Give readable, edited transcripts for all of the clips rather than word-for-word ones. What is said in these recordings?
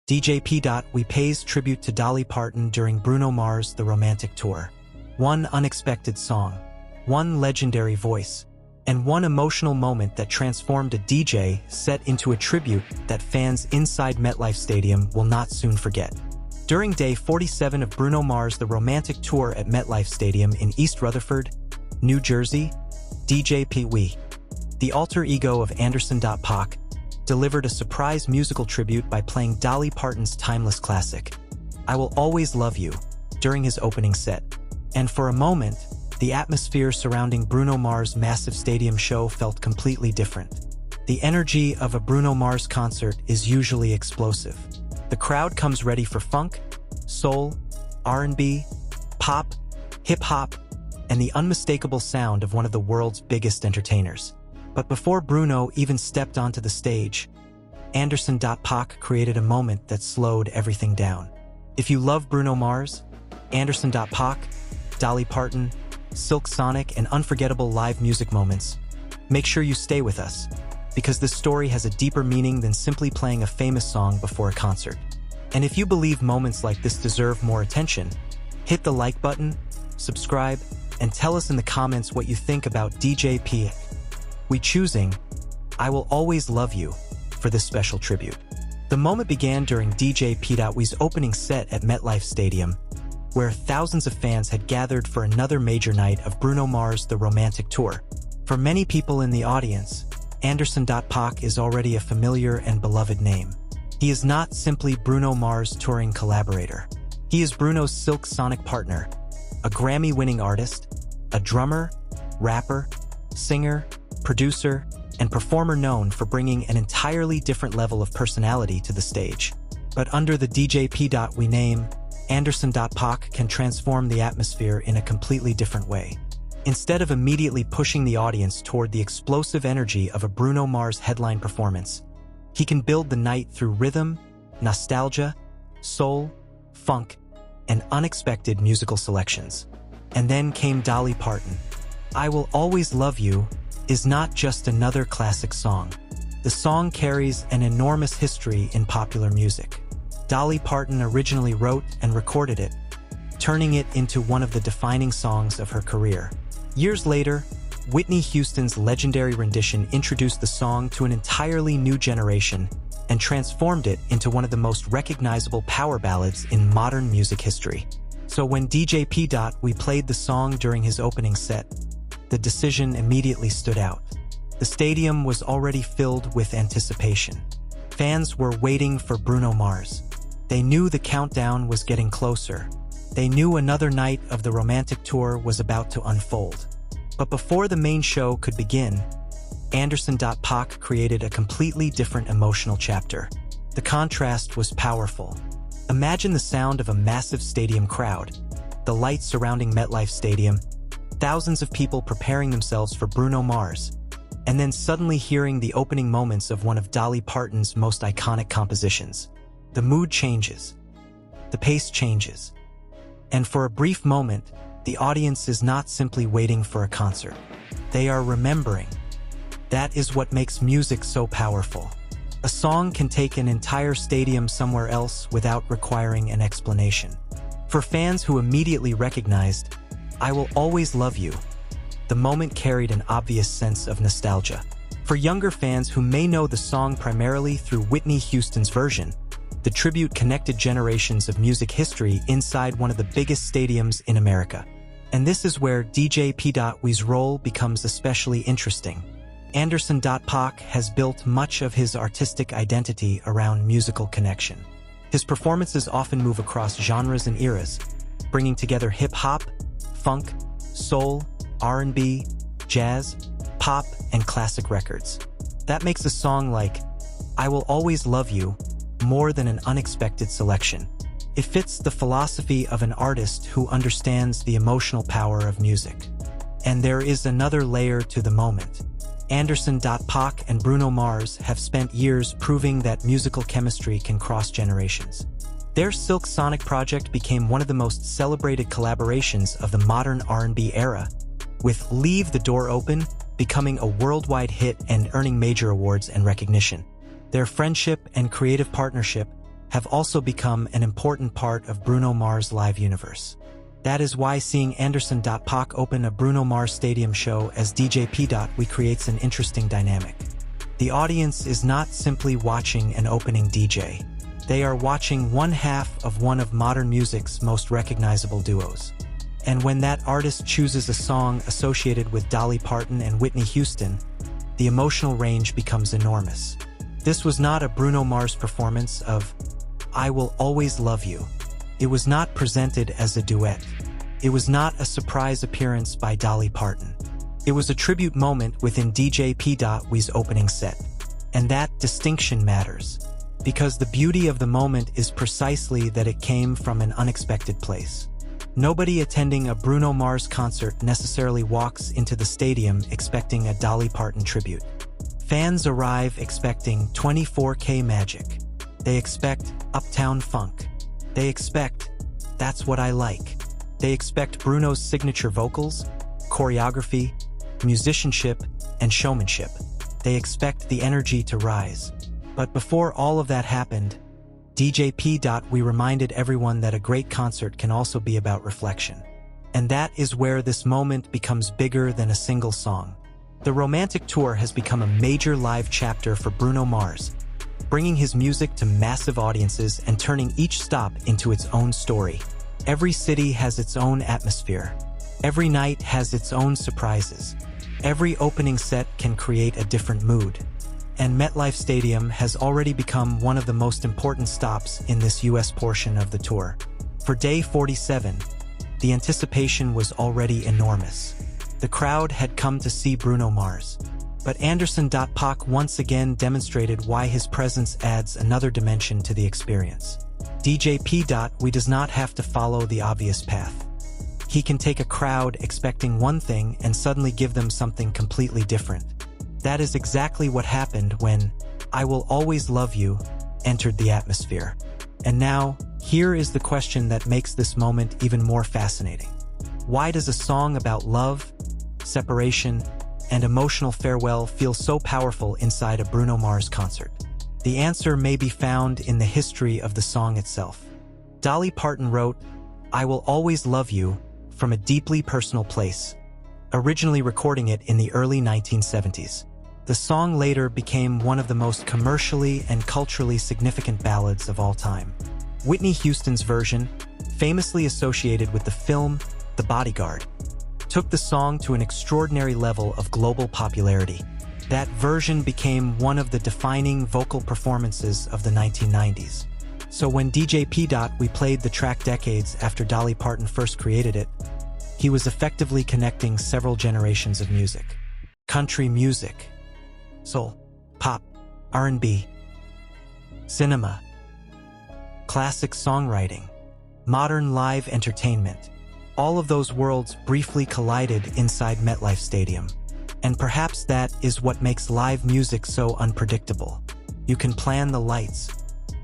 DJ P. We pays tribute to Dolly Parton during Bruno Mars' The Romantic Tour. One unexpected song, one legendary voice, and one emotional moment that transformed a DJ set into a tribute that fans inside MetLife Stadium will not soon forget. During Day 47 of Bruno Mars' The Romantic Tour at MetLife Stadium in East Rutherford, New Jersey, DJ P. the alter ego of Anderson Paak, delivered a surprise musical tribute by playing Dolly Parton's timeless classic, I Will Always Love You, during his opening set. And for a moment, the atmosphere surrounding Bruno Mars' massive stadium show felt completely different. The energy of a Bruno Mars concert is usually explosive. The crowd comes ready for funk, soul, R&B, pop, hip-hop, and the unmistakable sound of one of the world's biggest entertainers. But before Bruno even stepped onto the stage, Anderson Paak created a moment that slowed everything down. If you love Bruno Mars, Anderson Paak, Dolly Parton, Silk Sonic, and unforgettable live music moments, make sure you stay with us, because this story has a deeper meaning than simply playing a famous song before a concert. And if you believe moments like this deserve more attention, hit the like button, subscribe, and tell us in the comments what you think about DJ P. We choosing I Will Always Love You for this special tribute. The moment began during DJ P.We's opening set at MetLife Stadium, where thousands of fans had gathered for another major night of Bruno Mars' The Romantic Tour. For many people in the audience, Anderson Paak is already a familiar and beloved name. He is not simply Bruno Mars' touring collaborator. He is Bruno's Silk Sonic partner, a Grammy-winning artist, a drummer, rapper, singer, producer, and performer known for bringing an entirely different level of personality to the stage. But under the DJ P. name, Anderson Paak can transform the atmosphere in a completely different way. Instead of immediately pushing the audience toward the explosive energy of a Bruno Mars headline performance, he can build the night through rhythm, nostalgia, soul, funk, and unexpected musical selections. And then came Dolly Parton. I Will Always Love You is not just another classic song. The song carries an enormous history in popular music. Dolly Parton originally wrote and recorded it, turning it into one of the defining songs of her career. Years later, Whitney Houston's legendary rendition introduced the song to an entirely new generation and transformed it into one of the most recognizable power ballads in modern music history. So when DJ P. We played the song during his opening set, the decision immediately stood out. The stadium was already filled with anticipation. Fans were waiting for Bruno Mars. They knew the countdown was getting closer. They knew another night of the Romantic Tour was about to unfold. But before the main show could begin, Anderson Paak created a completely different emotional chapter. The contrast was powerful. Imagine the sound of a massive stadium crowd, the lights surrounding MetLife Stadium, thousands of people preparing themselves for Bruno Mars, and then suddenly hearing the opening moments of one of Dolly Parton's most iconic compositions. The mood changes. The pace changes. And for a brief moment, the audience is not simply waiting for a concert. They are remembering. That is what makes music so powerful. A song can take an entire stadium somewhere else without requiring an explanation. For fans who immediately recognized I Will Always Love You, the moment carried an obvious sense of nostalgia. For younger fans who may know the song primarily through Whitney Houston's version, the tribute connected generations of music history inside one of the biggest stadiums in America. And this is where DJ P.We's role becomes especially interesting. Anderson Paak has built much of his artistic identity around musical connection. His performances often move across genres and eras, bringing together hip-hop, funk, soul, R&B, jazz, pop, and classic records. That makes a song like I Will Always Love You more than an unexpected selection. It fits the philosophy of an artist who understands the emotional power of music. And there is another layer to the moment. Anderson Paak and Bruno Mars have spent years proving that musical chemistry can cross generations. Their Silk Sonic project became one of the most celebrated collaborations of the modern R&B era, with Leave the Door Open becoming a worldwide hit and earning major awards and recognition. Their friendship and creative partnership have also become an important part of Bruno Mars' live universe. That is why seeing Anderson Paak open a Bruno Mars Stadium show as DJ P. We creates an interesting dynamic. The audience is not simply watching an opening DJ. They are watching one half of one of modern music's most recognizable duos. And when that artist chooses a song associated with Dolly Parton and Whitney Houston, the emotional range becomes enormous. This was not a Bruno Mars performance of "I Will Always Love You." It was not presented as a duet. It was not a surprise appearance by Dolly Parton. It was a tribute moment within DJ P.'s opening set. And that distinction matters, because the beauty of the moment is precisely that it came from an unexpected place. Nobody attending a Bruno Mars concert necessarily walks into the stadium expecting a Dolly Parton tribute. Fans arrive expecting 24K magic. They expect Uptown Funk. They expect "That's What I Like." They expect Bruno's signature vocals, choreography, musicianship, and showmanship. They expect the energy to rise. But before all of that happened, DJ P. We reminded everyone that a great concert can also be about reflection. And that is where this moment becomes bigger than a single song. The Romantic Tour has become a major live chapter for Bruno Mars, bringing his music to massive audiences and turning each stop into its own story. Every city has its own atmosphere. Every night has its own surprises. Every opening set can create a different mood. And MetLife Stadium has already become one of the most important stops in this US portion of the tour. For day 47, the anticipation was already enormous. The crowd had come to see Bruno Mars. But Anderson Paak once again demonstrated why his presence adds another dimension to the experience. DJ P. Does not have to follow the obvious path. He can take a crowd expecting one thing and suddenly give them something completely different. That is exactly what happened when "I Will Always Love You" entered the atmosphere. And now, here is the question that makes this moment even more fascinating. Why does a song about love, separation, and emotional farewell feel so powerful inside a Bruno Mars concert? The answer may be found in the history of the song itself. Dolly Parton wrote "I Will Always Love You" from a deeply personal place, originally recording it in the early 1970s. The song later became one of the most commercially and culturally significant ballads of all time. Whitney Houston's version, famously associated with the film The Bodyguard, took the song to an extraordinary level of global popularity. That version became one of the defining vocal performances of the 1990s. So when DJ P. We played the track decades after Dolly Parton first created it, he was effectively connecting several generations of music. Country music, soul, pop, R&B, cinema, classic songwriting, modern live entertainment. All of those worlds briefly collided inside MetLife Stadium. And perhaps that is what makes live music so unpredictable. You can plan the lights,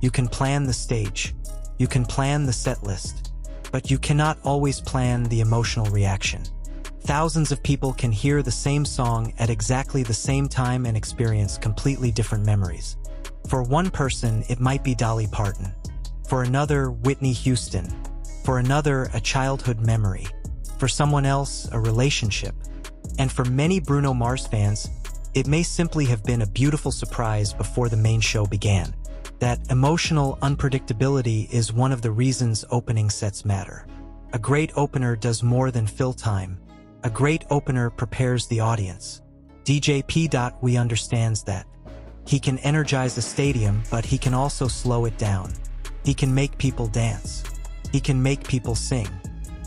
you can plan the stage, you can plan the set list, but you cannot always plan the emotional reaction. Thousands of people can hear the same song at exactly the same time and experience completely different memories. For one person, it might be Dolly Parton. For another, Whitney Houston. For another, a childhood memory. For someone else, a relationship. And for many Bruno Mars fans, it may simply have been a beautiful surprise before the main show began. That emotional unpredictability is one of the reasons opening sets matter. A great opener does more than fill time. A great opener prepares the audience. DJ P. We understands that. He can energize a stadium, but he can also slow it down. He can make people dance. He can make people sing.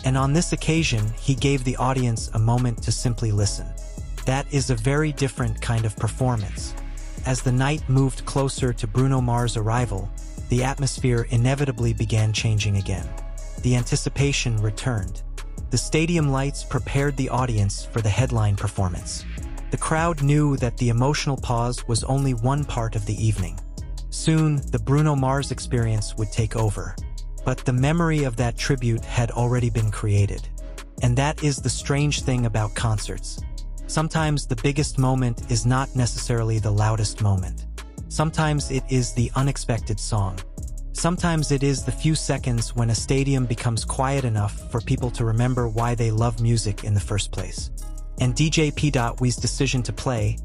And on this occasion, he gave the audience a moment to simply listen. That is a very different kind of performance. As the night moved closer to Bruno Mars' arrival, the atmosphere inevitably began changing again. The anticipation returned. The stadium lights prepared the audience for the headline performance. The crowd knew that the emotional pause was only one part of the evening. Soon, the Bruno Mars experience would take over. But the memory of that tribute had already been created. And that is the strange thing about concerts. Sometimes the biggest moment is not necessarily the loudest moment. Sometimes it is the unexpected song. Sometimes it is the few seconds when a stadium becomes quiet enough for people to remember why they love music in the first place. And DJ P.We's decision to play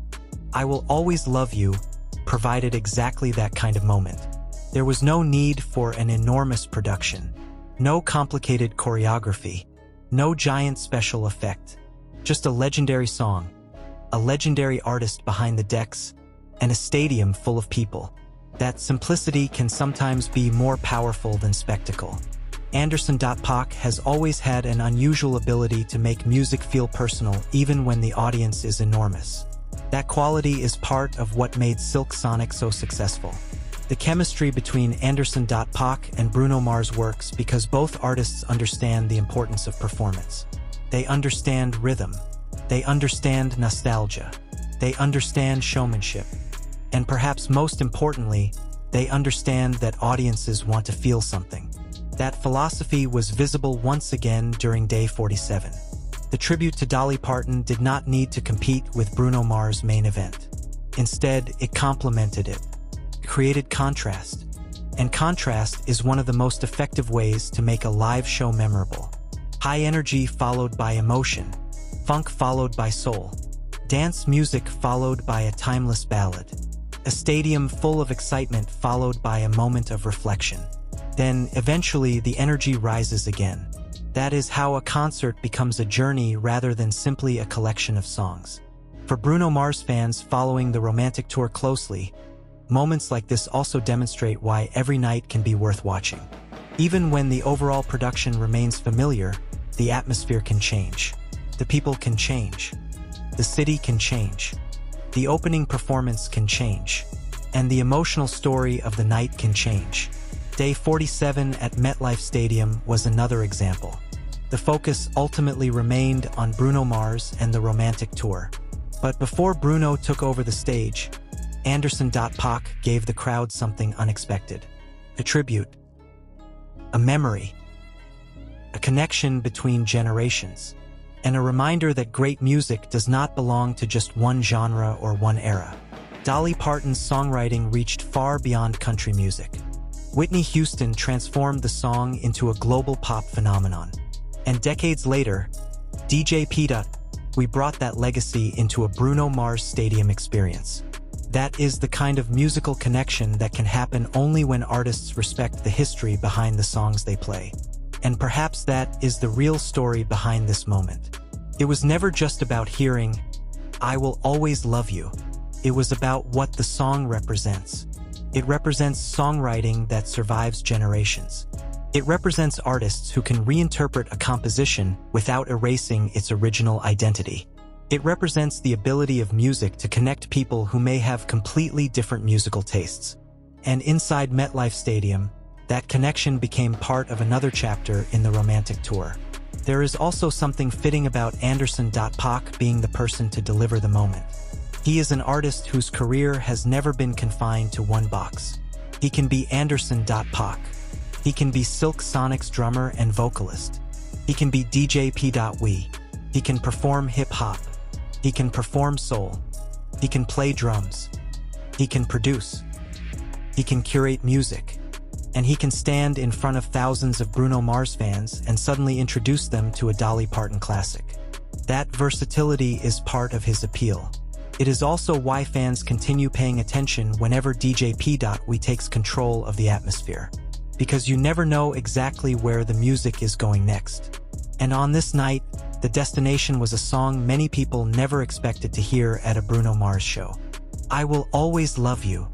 "I Will Always Love You" provided exactly that kind of moment. There was no need for an enormous production, no complicated choreography, no giant special effect, just a legendary song, a legendary artist behind the decks, and a stadium full of people. That simplicity can sometimes be more powerful than spectacle. Anderson Paak has always had an unusual ability to make music feel personal even when the audience is enormous. That quality is part of what made Silk Sonic so successful. The chemistry between Anderson Paak and Bruno Mars works because both artists understand the importance of performance. They understand rhythm. They understand nostalgia. They understand showmanship. And perhaps most importantly, they understand that audiences want to feel something. That philosophy was visible once again during Day 47. The tribute to Dolly Parton did not need to compete with Bruno Mars' main event. Instead, it complemented it. It created contrast. And contrast is one of the most effective ways to make a live show memorable. High energy followed by emotion. Funk followed by soul. Dance music followed by a timeless ballad. A stadium full of excitement followed by a moment of reflection. Then, eventually, the energy rises again. That is how a concert becomes a journey rather than simply a collection of songs. For Bruno Mars fans following the romantic tour closely, moments like this also demonstrate why every night can be worth watching. Even when the overall production remains familiar, the atmosphere can change. The people can change. The city can change. The opening performance can change. And the emotional story of the night can change. Day 47 at MetLife Stadium was another example. The focus ultimately remained on Bruno Mars and the romantic tour. But before Bruno took over the stage, Anderson Paak gave the crowd something unexpected. A tribute. A memory. A connection between generations. And a reminder that great music does not belong to just one genre or one era. Dolly Parton's songwriting reached far beyond country music. Whitney Houston transformed the song into a global pop phenomenon. And decades later, DJ P.We brought that legacy into a Bruno Mars stadium experience. That is the kind of musical connection that can happen only when artists respect the history behind the songs they play. And perhaps that is the real story behind this moment. It was never just about hearing, "I Will Always Love You." It was about what the song represents. It represents songwriting that survives generations. It represents artists who can reinterpret a composition without erasing its original identity. It represents the ability of music to connect people who may have completely different musical tastes. And inside MetLife Stadium, that connection became part of another chapter in the romantic tour. There is also something fitting about Anderson Paak being the person to deliver the moment. He is an artist whose career has never been confined to one box. He can be Anderson Paak. He can be Silk Sonic's drummer and vocalist. He can be DJ P.We. He can perform hip-hop. He can perform soul. He can play drums. He can produce. He can curate music. And he can stand in front of thousands of Bruno Mars fans and suddenly introduce them to a Dolly Parton classic. That versatility is part of his appeal. It is also why fans continue paying attention whenever DJ P.We takes control of the atmosphere. Because you never know exactly where the music is going next. And on this night, the destination was a song many people never expected to hear at a Bruno Mars show. "I Will Always Love You."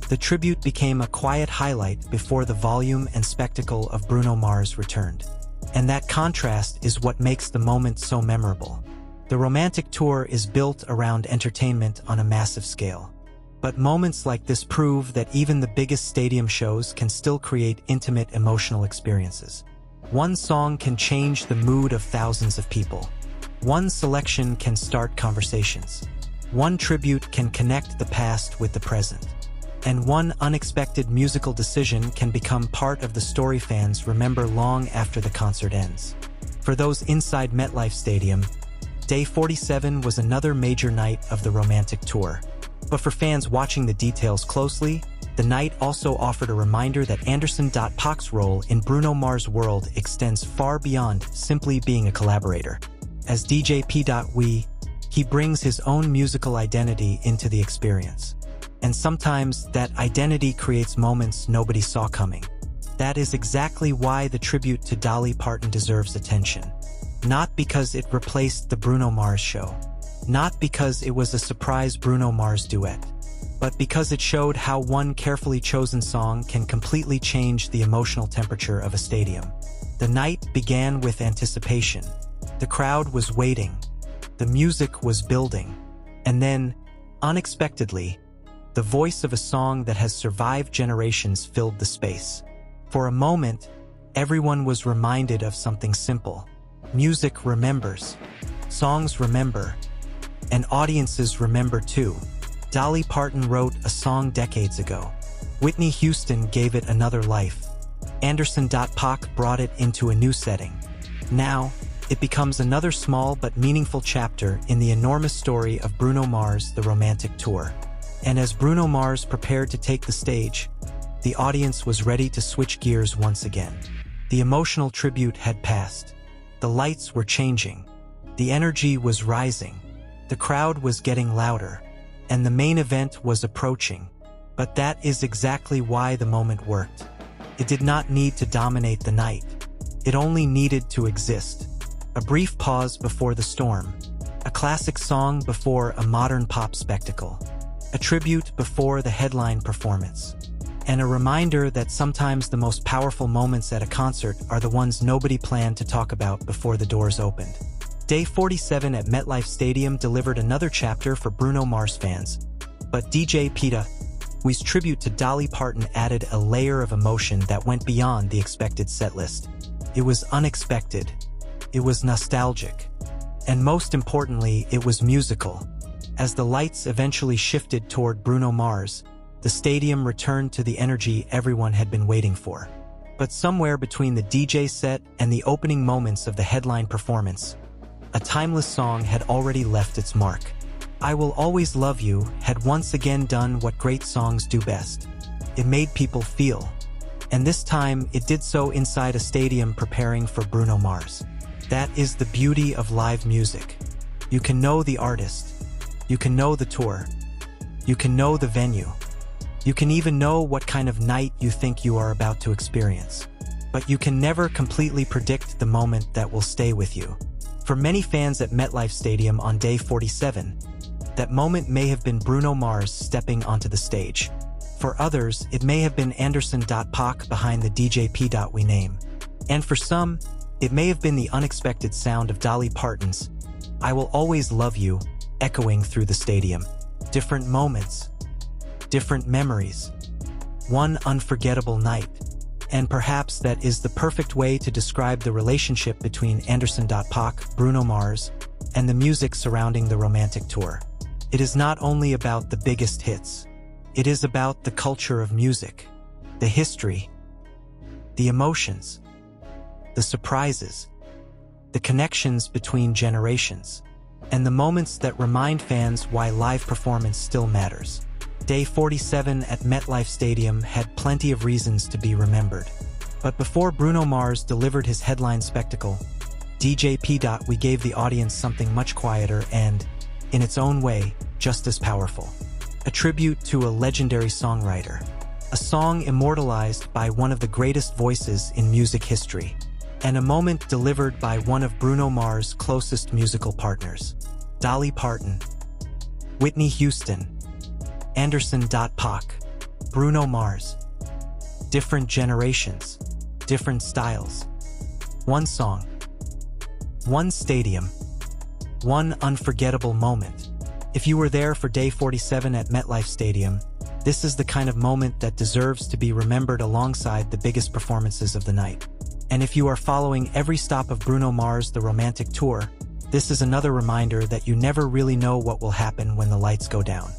The tribute became a quiet highlight before the volume and spectacle of Bruno Mars returned. And that contrast is what makes the moment so memorable. The romantic tour is built around entertainment on a massive scale. But moments like this prove that even the biggest stadium shows can still create intimate emotional experiences. One song can change the mood of thousands of people. One selection can start conversations. One tribute can connect the past with the present. And one unexpected musical decision can become part of the story fans remember long after the concert ends. For those inside MetLife Stadium, Day 47 was another major night of the romantic tour. But for fans watching the details closely, the night also offered a reminder that Anderson Paak's role in Bruno Mars' world extends far beyond simply being a collaborator. As DJ P. He brings his own musical identity into the experience. And sometimes that identity creates moments nobody saw coming. That is exactly why the tribute to Dolly Parton deserves attention. Not because it replaced the Bruno Mars show. Not because it was a surprise Bruno Mars duet. But because it showed how one carefully chosen song can completely change the emotional temperature of a stadium. The night began with anticipation. The crowd was waiting. The music was building. And then, unexpectedly, the voice of a song that has survived generations filled the space. For a moment, everyone was reminded of something simple. Music remembers. Songs remember. And audiences remember too. Dolly Parton wrote a song decades ago. Whitney Houston gave it another life. Anderson Paak brought it into a new setting. Now, it becomes another small but meaningful chapter in the enormous story of Bruno Mars' The Romantic Tour. And as Bruno Mars prepared to take the stage, the audience was ready to switch gears once again. The emotional tribute had passed. The lights were changing. The energy was rising. The crowd was getting louder. And the main event was approaching. But that is exactly why the moment worked. It did not need to dominate the night. It only needed to exist. A brief pause before the storm. A classic song before a modern pop spectacle. A tribute before the headline performance. And a reminder that sometimes the most powerful moments at a concert are the ones nobody planned to talk about before the doors opened. Day 47 at MetLife Stadium delivered another chapter for Bruno Mars fans. But DJ P's tribute to Dolly Parton added a layer of emotion that went beyond the expected setlist. It was unexpected. It was nostalgic. And most importantly, it was musical. As the lights eventually shifted toward Bruno Mars, the stadium returned to the energy everyone had been waiting for. But somewhere between the DJ set and the opening moments of the headline performance, a timeless song had already left its mark. I Will Always Love You had once again done what great songs do best. It made people feel. And this time, it did so inside a stadium preparing for Bruno Mars. That is the beauty of live music. You can know the artist. You can know the tour. You can know the venue. You can even know what kind of night you think you are about to experience. But you can never completely predict the moment that will stay with you. For many fans at MetLife Stadium on day 47, that moment may have been Bruno Mars stepping onto the stage. For others, it may have been Anderson Paak behind the DJ P. we name. And for some, it may have been the unexpected sound of Dolly Parton's I Will Always Love You echoing through the stadium. Different moments. Different memories. One unforgettable night. And perhaps that is the perfect way to describe the relationship between Anderson Paak, Bruno Mars, and the music surrounding the Romantic Tour. It is not only about the biggest hits. It is about the culture of music, the history, the emotions, the surprises, the connections between generations, and the moments that remind fans why live performance still matters. Day 47 at MetLife Stadium had plenty of reasons to be remembered. But before Bruno Mars delivered his headline spectacle, DJ P. We gave the audience something much quieter and, in its own way, just as powerful. A tribute to a legendary songwriter. A song immortalized by one of the greatest voices in music history. And a moment delivered by one of Bruno Mars' closest musical partners. Dolly Parton. Whitney Houston. Anderson Paak, Bruno Mars. Different generations, different styles. One song, one stadium, one unforgettable moment. If you were there for day 47 at MetLife Stadium, this is the kind of moment that deserves to be remembered alongside the biggest performances of the night. And if you are following every stop of Bruno Mars' The Romantic Tour, this is another reminder that you never really know what will happen when the lights go down.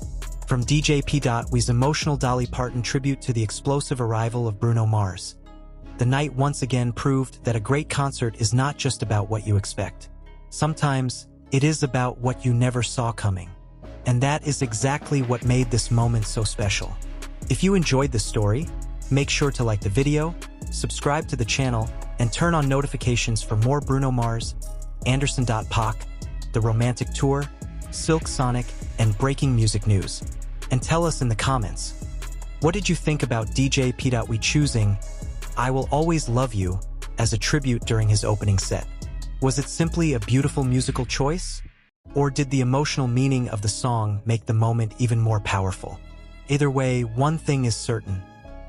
From DJ P's emotional Dolly Parton tribute to the explosive arrival of Bruno Mars, the night once again proved that a great concert is not just about what you expect. Sometimes, it is about what you never saw coming. And that is exactly what made this moment so special. If you enjoyed this story, make sure to like the video, subscribe to the channel, and turn on notifications for more Bruno Mars, Anderson Paak, The Romantic Tour, Silk Sonic, and breaking music news. And tell us in the comments, what did you think about DJ P. choosing I Will Always Love You as a tribute during his opening set? Was it simply a beautiful musical choice? Or did the emotional meaning of the song make the moment even more powerful? Either way, one thing is certain.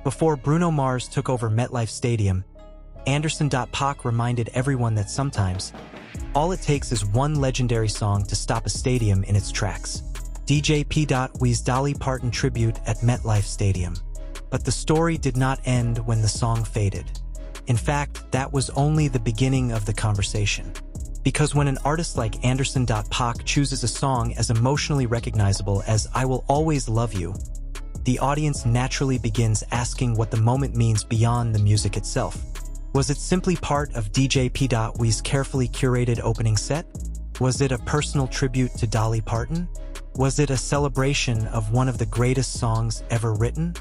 Before Bruno Mars took over MetLife Stadium, Anderson Paak reminded everyone that sometimes, all it takes is one legendary song to stop a stadium in its tracks. DJ P.'s Dolly Parton tribute at MetLife Stadium. But the story did not end when the song faded. In fact, that was only the beginning of the conversation. Because when an artist like Anderson Paak chooses a song as emotionally recognizable as I Will Always Love You, the audience naturally begins asking what the moment means beyond the music itself. Was it simply part of DJ P.'s carefully curated opening set? Was it a personal tribute to Dolly Parton? Was it a celebration of one of the greatest songs ever written?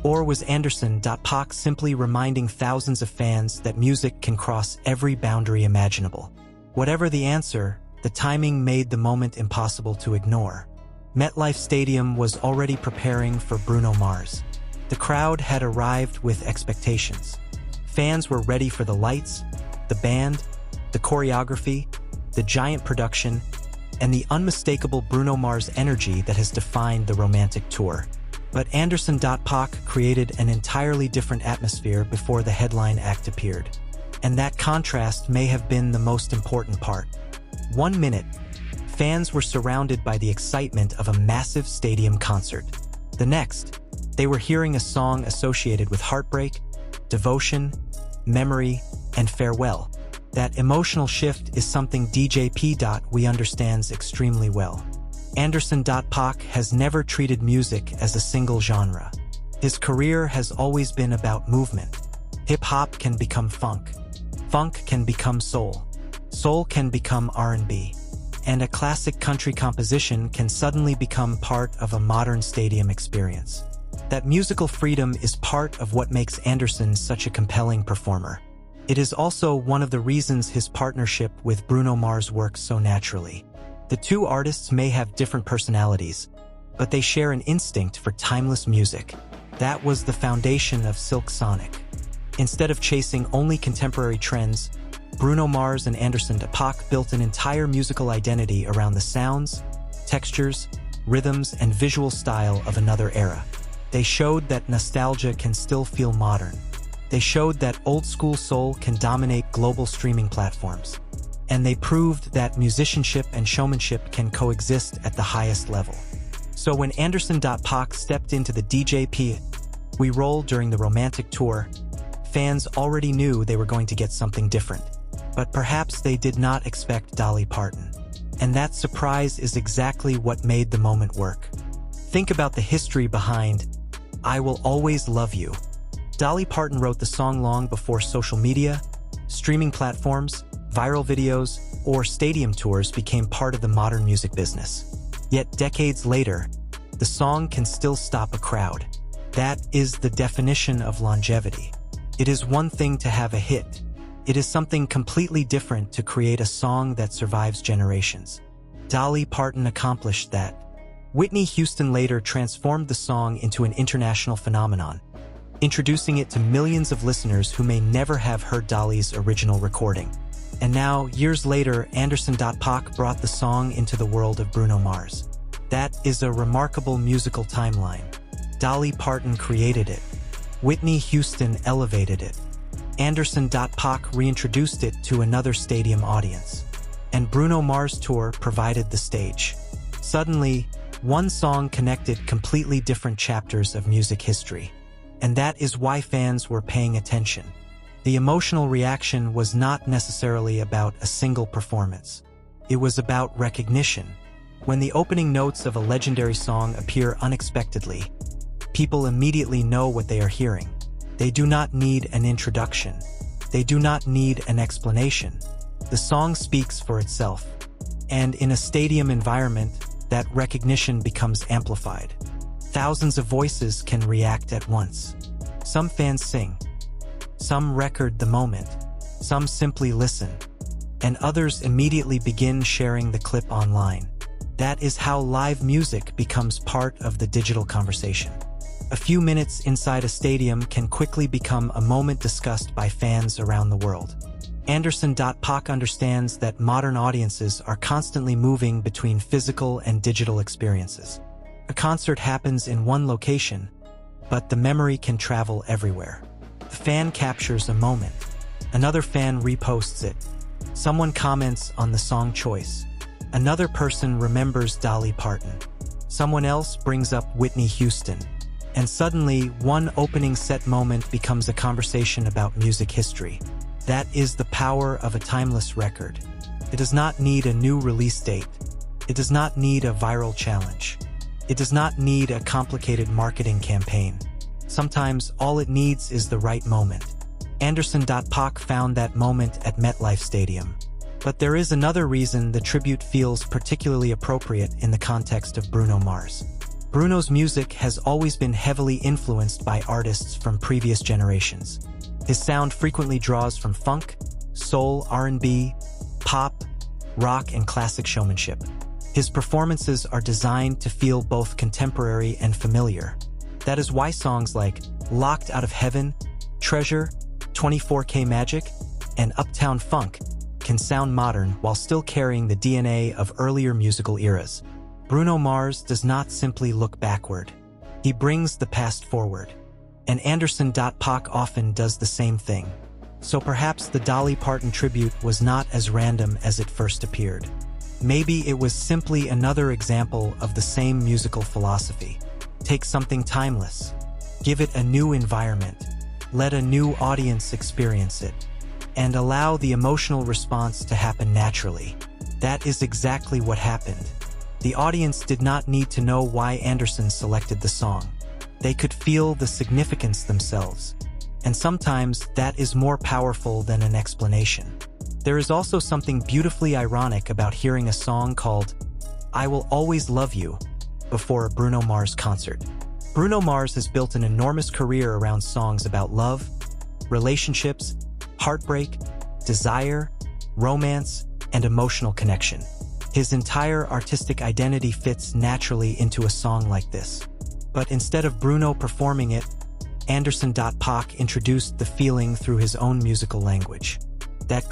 Or was Anderson Paak simply reminding thousands of fans that music can cross every boundary imaginable? Whatever the answer, the timing made the moment impossible to ignore. MetLife Stadium was already preparing for Bruno Mars. The crowd had arrived with expectations. Fans were ready for the lights, the band, the choreography, the giant production, and the unmistakable Bruno Mars energy that has defined the Romantic Tour. But Anderson Paak created an entirely different atmosphere before the headline act appeared. And that contrast may have been the most important part. 1 minute, fans were surrounded by the excitement of a massive stadium concert. The next, they were hearing a song associated with heartbreak, devotion, memory, and farewell. That emotional shift is something DJ P. understands extremely well. Anderson Paak has never treated music as a single genre. His career has always been about movement. Hip-hop can become funk. Funk can become soul. Soul can become R&B. And a classic country composition can suddenly become part of a modern stadium experience. That musical freedom is part of what makes Anderson such a compelling performer. It is also one of the reasons his partnership with Bruno Mars works so naturally. The two artists may have different personalities, but they share an instinct for timeless music. That was the foundation of Silk Sonic. Instead of chasing only contemporary trends, Bruno Mars and Anderson Paak built an entire musical identity around the sounds, textures, rhythms, and visual style of another era. They showed that nostalgia can still feel modern. They showed that old-school soul can dominate global streaming platforms. And they proved that musicianship and showmanship can coexist at the highest level. So when Anderson Paak stepped into the DJ We role during the Romantic Tour, fans already knew they were going to get something different. But perhaps they did not expect Dolly Parton. And that surprise is exactly what made the moment work. Think about the history behind I Will Always Love You. Dolly Parton wrote the song long before social media, streaming platforms, viral videos, or stadium tours became part of the modern music business. Yet decades later, the song can still stop a crowd. That is the definition of longevity. It is one thing to have a hit. It is something completely different to create a song that survives generations. Dolly Parton accomplished that. Whitney Houston later transformed the song into an international phenomenon, introducing it to millions of listeners who may never have heard Dolly's original recording. And now, years later, Anderson Paak brought the song into the world of Bruno Mars. That is a remarkable musical timeline. Dolly Parton created it. Whitney Houston elevated it. Anderson Paak reintroduced it to another stadium audience. And Bruno Mars Tour provided the stage. Suddenly, one song connected completely different chapters of music history. And that is why fans were paying attention. The emotional reaction was not necessarily about a single performance. It was about recognition. When the opening notes of a legendary song appear unexpectedly, people immediately know what they are hearing. They do not need an introduction. They do not need an explanation. The song speaks for itself. And in a stadium environment, that recognition becomes amplified. thousands of voices can react at once. Some fans sing, some record the moment, some simply listen, and others immediately begin sharing the clip online. That is how live music becomes part of the digital conversation. A few minutes inside a stadium can quickly become a moment discussed by fans around the world. Anderson Paak understands that modern audiences are constantly moving between physical and digital experiences. A concert happens in one location, but the memory can travel everywhere. The fan captures a moment. Another fan reposts it. Someone comments on the song choice. Another person remembers Dolly Parton. Someone else brings up Whitney Houston. And suddenly, one opening set moment becomes a conversation about music history. That is the power of a timeless record. It does not need a new release date. It does not need a viral challenge. It does not need a complicated marketing campaign. Sometimes all it needs is the right moment. Anderson Paak found that moment at MetLife Stadium. But there is another reason the tribute feels particularly appropriate in the context of Bruno Mars. Bruno's music has always been heavily influenced by artists from previous generations. His sound frequently draws from funk, soul, R&B, pop, rock, and classic showmanship. His performances are designed to feel both contemporary and familiar. That is why songs like Locked Out of Heaven, Treasure, 24K Magic, and Uptown Funk can sound modern while still carrying the DNA of earlier musical eras. Bruno Mars does not simply look backward. He brings the past forward. And Anderson Paak often does the same thing. So perhaps the Dolly Parton tribute was not as random as it first appeared. Maybe it was simply another example of the same musical philosophy. Take something timeless, give it a new environment, let a new audience experience it, and allow the emotional response to happen naturally. That is exactly what happened. The audience did not need to know why Anderson selected the song. They could feel the significance themselves. And sometimes that is more powerful than an explanation. There is also something beautifully ironic about hearing a song called I Will Always Love You before a Bruno Mars concert. Bruno Mars has built an enormous career around songs about love, relationships, heartbreak, desire, romance, and emotional connection. His entire artistic identity fits naturally into a song like this. But instead of Bruno performing it, Anderson Paak introduced the feeling through his own musical language. That